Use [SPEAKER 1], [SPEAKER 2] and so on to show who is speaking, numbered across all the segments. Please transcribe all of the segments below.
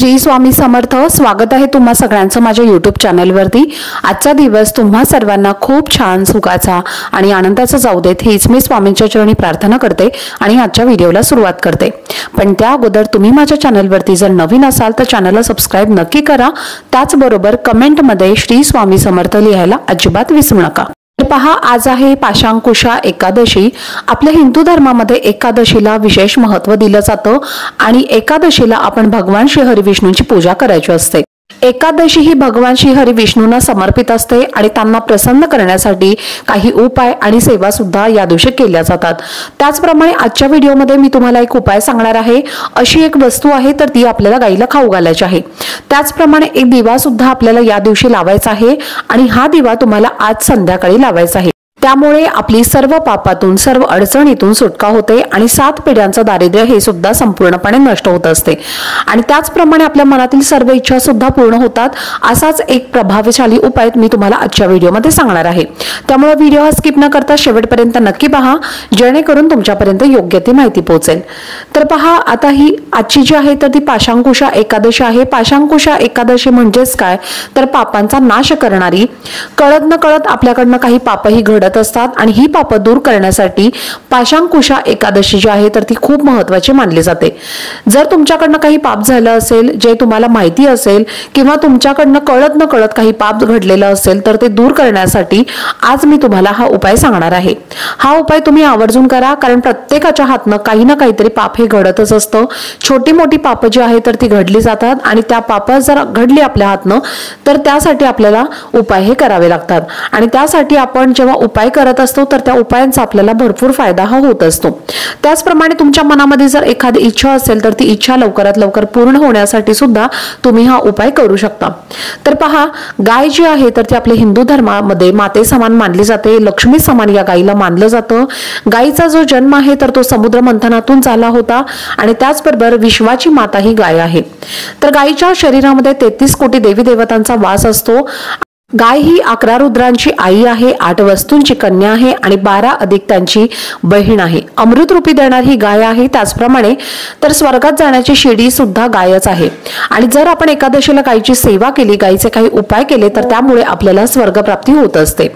[SPEAKER 1] श्री स्वामी समर्थ। स्वागत आहे तुम्हा सगळ्यांचं माझ्या YouTube चॅनलवरती। आजचा दिवस तुम्हा सर्वांना खूप छान सुखाचा आणि आनंदाचा जाऊ देत हीच मी स्वामींच्या चरणी प्रार्थना करते आणि आजच्या व्हिडिओला सुरुवात करते। पण त्या अगोदर तुम्ही माझ्या चॅनलवरती जर नवीन असाल तर चॅनलला सबस्क्राइब नक्की करा। त्याचबरोबर कमेंटमध्ये श्री स्वामी समर्थ लिहायला अजिबात विसरू नका। पहा, आज आहे पाशांकुशा एकादशी। आपल्या हिंदू धर्मामध्ये एकादशीला विशेष महत्त्व दिलं जातं आणि एकादशीला आपण भगवान श्री हरी विष्णूंची पूजा करायची असते। एकादशी ही भगवान श्री हरी विष्णूंना समर्पित असते आणि त्यांना प्रसन्न करण्यासाठी काही उपाय आणि सेवा सुद्धा या दिवशी केल्या जातात। त्याचप्रमाणे आजच्या व्हिडिओमध्ये मी तुम्हाला एक उपाय सांगणार आहे। अशी एक वस्तू आहे तर ती आपल्याला गाईला खाऊ घालायची आहे। त्याचप्रमाणे एक दिवा सुद्धा आपल्याला या दिवशी लावायचा आहे आणि हा दिवा तुम्हाला आज संध्याकाळी लावायचा आहे। त्यामुळे आपली सर्व पापातून सर्व अडचणीतून सुटका होते आणि 7 पिढ्यांचं दारिद्र्य हे सुद्धा संपूर्णपणे नष्ट होत असते आणि त्याचप्रमाणे आपल्या मनातील सर्व इच्छा सुद्धा पूर्ण होतात। असाच एक प्रभावशाली उपाय मी तुम्हाला आजच्या व्हिडिओमध्ये सांगणार आहे। त्यामुळे व्हिडिओ स्किप न करता शेवटपर्यंत नक्की पहा, जेणेकरून तुमच्यापर्यंत योग्य ती माहिती पोहोचेल। तर पहा, आता ही आजची जी आहे तर ती पाशांकुशा एकादशी आहे। पाशांकुशा एकादशी म्हणजेच काय तर पापांचा नाश करणारी, कळत न कळत आपल्याकडनं काही पापही घडत असतात आणि ही पाप दूर करण्यासाठी पाशांकुशा एकादशी जी आहे तर ती खूप महत्त्वाची मानली जाते। जर तुमच्याकडनं काही पाप झालं असेल जे तुम्हाला माहिती असेल किंवा तुमच्याकडनं कळत न कळत काही पाप घडलेलं असेल तर ते दूर करण्यासाठी आज मी तुम्हाला हा उपाय सांगणार आहे। हा उपाय तुम्ही आवर्जून करा, कारण प्रत्येकाच्या हातनं काही ना काहीतरी पाप हे घडतच असतं। छोटी मोठी पाप जी आहे तर ती घडली जातात आणि त्या पाप जर घडली आपल्या हातनं तर त्यासाठी आपल्याला उपाय हे करावे लागतात आणि त्यासाठी आपण जेव्हा उपाय करत असतो तर त्या उपायांचा आपल्याला भरपूर फायदा होत असतो। त्याचप्रमाणे तुमच्या मनामध्ये जर एखादी इच्छा असेल तर ती इच्छा लवकरात लवकर पूर्ण होण्यासाठी सुद्धा तुम्ही हा उपाय करू शकता। तर पहा, गाय जी आहे तर ती आपल्या हिंदू धर्मामध्ये माते समान मानली जाते, लक्ष्मी समान या गायीला मानलं जातं। गायीचा जो जन्म आहे तर तो समुद्र मंथनातून झाला होता आणि त्याचबरोबर विश्वाची माता ही गाय आहे। तर गायीच्या शरीरामध्ये 33 कोटी देवी देवतांचा वास असतो। गाय ही 11 रुद्रांची आई आहे, 8 वस्तूंची कन्या आहे आणि 12 आदित्यांची बहीण आहे। अमृत रूपी देणारी ही गाय आहे। त्याचप्रमाणे तर स्वर्गात जाण्याची शिडी सुद्धा गायच आहे आणि जर आपण एकादशीला गायीची सेवा केली, गायीचे काही उपाय केले तर त्यामुळे आपल्याला स्वर्गप्राप्ती होत असते।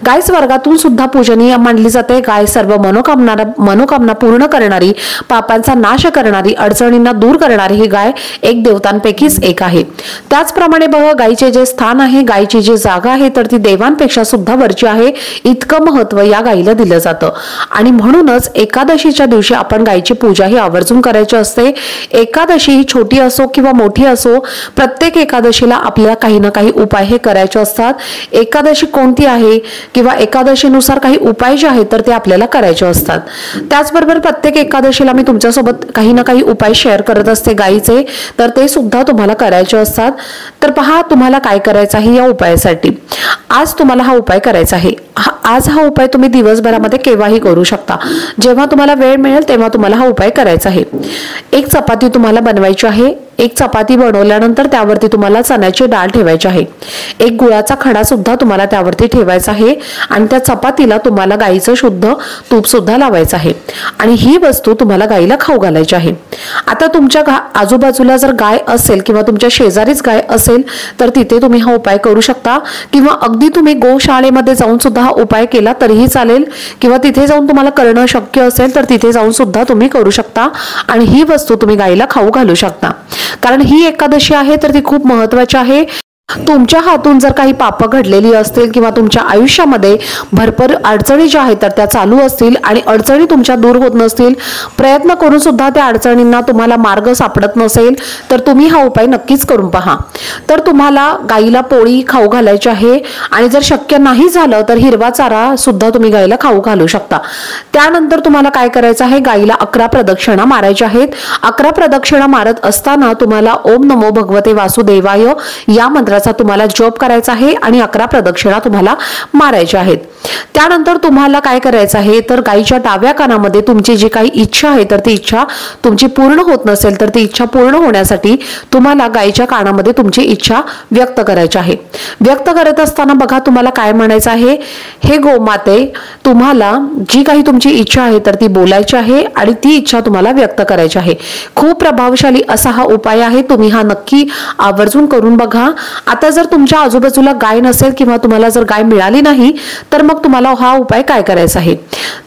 [SPEAKER 1] गाय स्वर्गातून सुद्धा पूजनीय मानली जाते। गाय सर्व मनोकामना पूर्ण करणारी, पापांचा नाश करणारी, अडचणींना दूर करणारी ही गाय एक देवतांपैकीच एक आहे। त्याचप्रमाणे बघा, गायीचे जे स्थान आहे, गायीची जी जागा आहे तर ती देवांपेक्षा सुद्धा वरची आहे, इतकं महत्त्व या गायीला दिलं जातं आणि म्हणूनच एकादशीच्या दिवशी आपण गायीची पूजा ही आवर्जून करायची असते। एकादशी ही छोटी असो किंवा मोठी असो, प्रत्येक एकादशीला आपल्याला काही ना काही उपाय हे करायचे असतात। एकादशी कोणती आहे किंवा एकादशीनुसार काही उपाय जे आहेत तर ते आपल्याला करायचे असतात। त्याचबरोबर प्रत्येक एकादशीला मी तुमच्यासोबत काही ना काही उपाय शेअर करत असते गायीचे, तर ते सुद्धा तुम्हाला करायचे असतात। तर पहा, तुम्हाला काय करायचं आहे या उपायासाठी। आज तुम्हाला हा उपाय करायचा आहे। आज हा उपाय तुम्ही दिवसभरामध्ये केव्हाही करू शकता, जेव्हा तुम्हाला वेळ मिळेल तेव्हा तुम्हाला हा उपाय करायचा आहे। एक चपाती तुम्हाला बनवायची आहे। एक चपाती बनवल्यानंतर त्यावरती तुम्हाला चण्याची डाळ ठेवायची आहे। एक गुळाचा खडा सुद्धा तुम्हाला त्यावरती ठेवायचा आहे आणि त्या चपातीला तुम्हाला गाईचं शुद्ध तूप सुद्धा लावायचं आहे आणि ही वस्तू तुम्हाला गाईला खाऊ घालायची आहे। आता तुमच्या आजूबाजूला जर गाय असेल किंवा तुमच्या शेजारीच गाय असेल तर तिथे तुम्ही हा उपाय करू शकता किंवा अगदी तुम्ही गोशाळेमध्ये जाऊन सुद्धा हा उपाय केला तरीही चालेल किंवा तिथे जाऊन तुम्हाला करणं शक्य असेल तर तिथे जाऊन सुद्धा तुम्ही करू शकता आणि ही वस्तू तुम्ही गाईला खाऊ घालू शकता। कारण ही एकादशी आहे तर ती खूप महत्त्वाची आहे। तुमच्या हातून जर काही पाप घडलेली असतील किंवा तुमच्या आयुष्यामध्ये भरपूर अडचणी ज्या आहेत तर त्या चालू असतील आणि अडचणी तुमच्या दूर होत नसतील, प्रयत्न करून सुद्धा त्या अडचणींना तुम्हाला मार्ग सापडत नसेल तर तुम्ही हा उपाय नक्कीच करून पहा। तर तुम्हाला गाईला पोळी खाऊ घालायची आहे आणि जर शक्य नाही झालं तर हिरवा चारा सुद्धा तुम्ही गाईला खाऊ घालू शकता। त्यानंतर तुम्हाला काय करायचं आहे, गाईला 11 प्रदक्षिणा मारायच्या आहेत। 11 प्रदक्षिणा मारत असताना तुम्हाला ओम नमो भगवते वासुदेवाय या मंत्राचा मंत्राचा तुम्हाला जप करायचा आहे आणि 11 प्रदक्षिणा तुम्हाला मारायच्या आहेत। त्यानंतर तुम्हाला काय करायचं आहे तर गायीच्या डाव्या कानामध्ये तुमची जी काही इच्छा आहे तर ती इच्छा तुमची पूर्ण होत नसेल तर ती इच्छा पूर्ण होण्यासाठी तुम्हाला गायीच्या कानामध्ये तुमची इच्छा व्यक्त करायची आहे। व्यक्त करत असताना बघा तुम्हाला काय म्हणायचं आहे, हे गोमाते तुम्हाला जी काही तुमची इच्छा आहे तर ती बोलायची आहे आणि ती इच्छा तुम्हाला व्यक्त करायची आहे। खूप प्रभावशाली असा हा उपाय आहे, तुम्ही हा नक्की आवर्जून करून बघा। आता जर तुमच्या आजूबाजूला गाय नसेल किंवा तुम्हाला जर गाय मिळाली नाही तर मग तुम्हाला हा उपाय काय करायचा आहे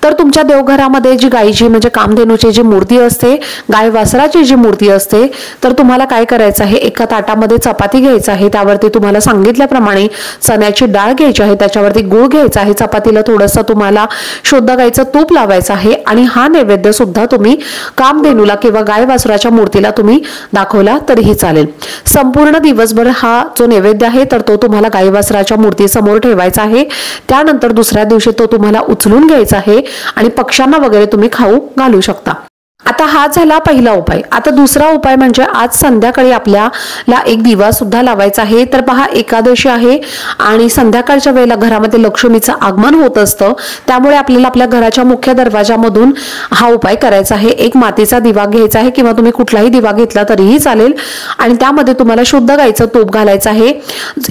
[SPEAKER 1] तर तुमच्या देवघरामध्ये जी गायीची म्हणजे कामधेनूची जी मूर्ती असते, गाय वासराची जी मूर्ती असते, तर तुम्हाला काय करायचं आहे, एका ताटामध्ये चपाती घ्यायचं आहे, त्यावरती तुम्हाला सांगितल्याप्रमाणे चण्याची डाळ घ्यायची आहे, त्याच्यावरती गूळ घ्यायचा आहे, चपातीला थोडंसं तुम्हाला शुद्ध गायीचं तूप लावायचं आहे आणि हा नैवेद्य सुद्धा तुम्ही कामधेनूला किंवा गाय वासराच्या मूर्तीला तुम्ही दाखवला तरीही चालेल। संपूर्ण दिवसभर हा जो नैवेद्य आहे तर तो तुम्हाला गाय वासराच्या मूर्ती समोर ठेवायचा आहे। त्यानंतर दुसऱ्या दिवशी तो तुम्हाला उचलून घ्यायचा आहे आणि पक्ष्यांना वगैरे तुम्ही खाऊ घालू शकता। आता हा झाला पहिला उपाय। आता दुसरा उपाय म्हणजे आज संध्याकाळी आपल्याला एक दिवा सुद्धा लावायचा आहे। तर पहा एकादशी आहे आणि संध्याकाळच्या वेळेला घरामध्ये लक्ष्मीचं आगमन होत असतं, त्यामुळे आपल्याला आपल्या घराच्या मुख्य दरवाजामधून हा उपाय करायचा आहे। एक मातीचा दिवा घ्यायचा आहे किंवा तुम्ही कुठलाही दिवा घेतला तरीही चालेल आणि त्यामध्ये तुम्हाला शुद्ध गाईचं तूप घालायचं आहे।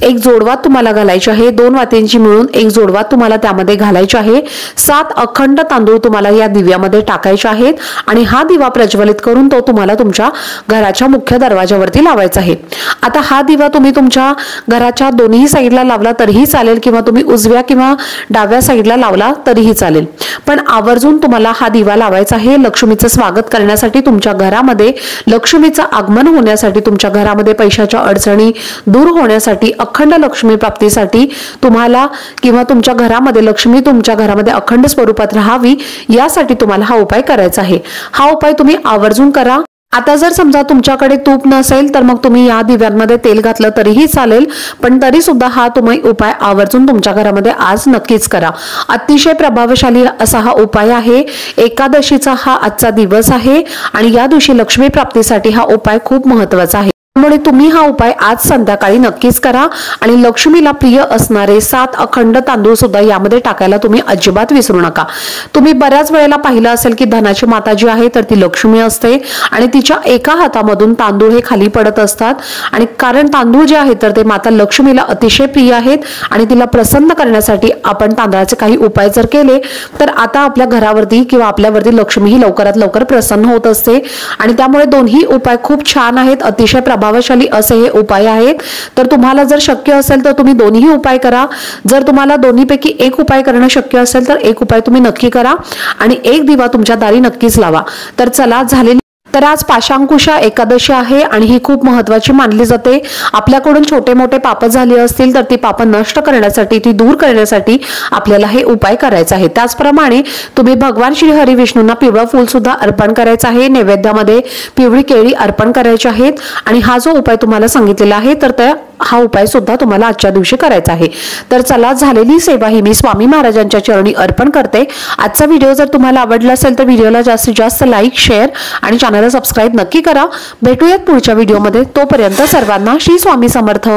[SPEAKER 1] एक जोडवात तुम्हाला घालायची आहे, 2 वातींची मिळून एक जोडवात तुम्हाला त्यामध्ये घालायची आहे। 7 अखंड तांदूळ तुम्हाला या दिव्यामध्ये टाकायचे आहेत आणि हा दिवा प्रज्वलित करून तो तुम्हाला तुमच्या घराच्या मुख्य दरवाजावरती लावायचा आहे। आता हा दिवा तुम्ही तुमच्या घराच्या दोन्ही साईडला लावला तरीही चालेल किंवा तुम्ही उजव्या किंवा डाव्या साईडला लावला तरीही चालेल, पण आवर्जून तुम्हाला हा दिवा लावायचा आहे। लक्ष्मीचं स्वागत करण्यासाठी, तुमच्या घरामध्ये लक्ष्मीचं आगमन होण्यासाठी, तुमच्या घरामध्ये पैशाच्या अडचणी दूर होण्यासाठी, अखंड लक्ष्मी प्राप्तीसाठी तुम्हाला किंवा तुमच्या घरामध्ये लक्ष्मी तुमच्या घरामध्ये अखंड स्वरूपात राहावी यासाठी तुम्हाला हा उपाय करायचा आहे। हा उपाय तुम्ही आवर्जून करा। आता जर समजा तुमच्याकडे तूप नसेल तर मग तुम्ही या दिव्यांमध्ये तेल घातलं तरीही चालेल, पण तरी सुद्धा हा तुम्ही उपाय आवर्जून तुमच्या घरामध्ये आज नक्कीच करा। अतिशय प्रभावशाली असा हा उपाय आहे। एकादशीचा हा आजचा दिवस आहे आणि या दिवशी लक्ष्मी प्राप्तीसाठी हा उपाय खूप महत्त्वाचा आहे। त्यामुळे तुम्ही हा उपाय आज संध्याकाळी नक्कीच करा आणि लक्ष्मीला प्रिय असणारे 7 अखंड तांदूळ सुद्धा यामध्ये टाकायला तुम्ही अजिबात विसरू नका। तुम्ही बऱ्याच वेळेला पाहिलं असेल की धनाची माता जी आहे तर ती लक्ष्मी असते आणि तिच्या एका हातामधून तांदूळ हे खाली पडत असतात आणि कारण तांदूळ जे आहेत तर ते माता लक्ष्मीला अतिशय प्रिय आहेत आणि तिला प्रसन्न करण्यासाठी आपण तांदळाचे काही उपाय जर केले तर आता आपल्या घरावरती किंवा आपल्यावरती लक्ष्मी ही लवकरात लवकर प्रसन्न होत असते आणि त्यामुळे दोन्ही उपाय खूप छान आहेत, अतिशय प्रभावशाली असे हे उपाय आहेत। तर तुम्हाला जर शक्य असेल तर तुम्ही दोन्ही उपाय करा। जर तुम्हाला दोन्हीपैकी एक उपाय करणं शक्य असेल तर एक उपाय तुम्ही नक्की करा आणि एक दिवा तुमच्या दारी नक्कीच लावा। तर चला झालेली तर आज पाशांकुशा एकादशी आहे आणि ही खूप महत्त्वाची मानली जाते। आपल्याकडून छोटे मोठे पाप झाले असतील तर ती पाप नष्ट करण्यासाठी, ती दूर करण्यासाठी आपल्याला हे उपाय करायचा आहे। त्याचप्रमाणे तुम्ही भगवान श्री हरी विष्णूंना पिवळं फूल सुद्धा अर्पण करायचं आहे, नैवेद्यामध्ये पिवळी केळी अर्पण करायची आहेत आणि हा जो उपाय तुम्हाला सांगितलेला आहे तर त्या हा उपाय सुद्धा तुम्हाला आजच्या दिवशी करायचा आहे। तर चला झालेली सेवा ही मी स्वामी महाराजांच्या चरणी अर्पण करते। आजचा व्हिडिओ जर तुम्हाला आवडला असेल तर व्हिडिओला जास्तीत जास्त लाईक, शेअर आणि चॅनलला सबस्क्राईब नक्की करा। भेटूयात पुढच्या व्हिडिओमध्ये, तोपर्यंत सर्वांना श्री स्वामी समर्थ।